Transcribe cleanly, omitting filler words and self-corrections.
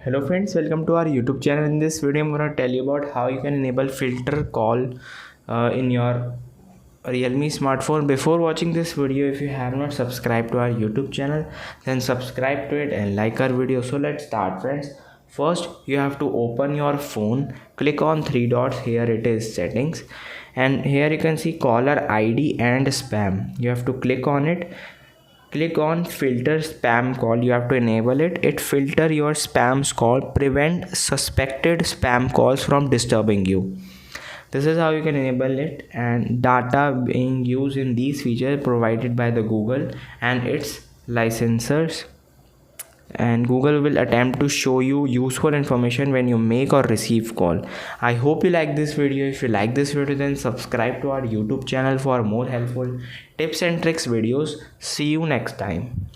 Hello friends, welcome to our YouTube channel. In this video, I'm going to tell you about how you can enable filter call in your Realme smartphone. Before watching this video, if you have not subscribed to our YouTube channel, then subscribe to it and like our video. So let's start, friends. First, you have to open your phone, click on three dots. Here it is settings, and here you can see caller ID and spam. You have to click on it. Click on filter spam call. You have to enable it filter your spam call, prevent suspected spam calls from disturbing you. This is how you can enable it. And data being used in these features provided by the Google and its licensors, and Google will attempt to show you useful information when you make or receive call. I hope you like this video. If you like this video, then subscribe to our YouTube channel for more helpful tips and tricks videos. See you next time.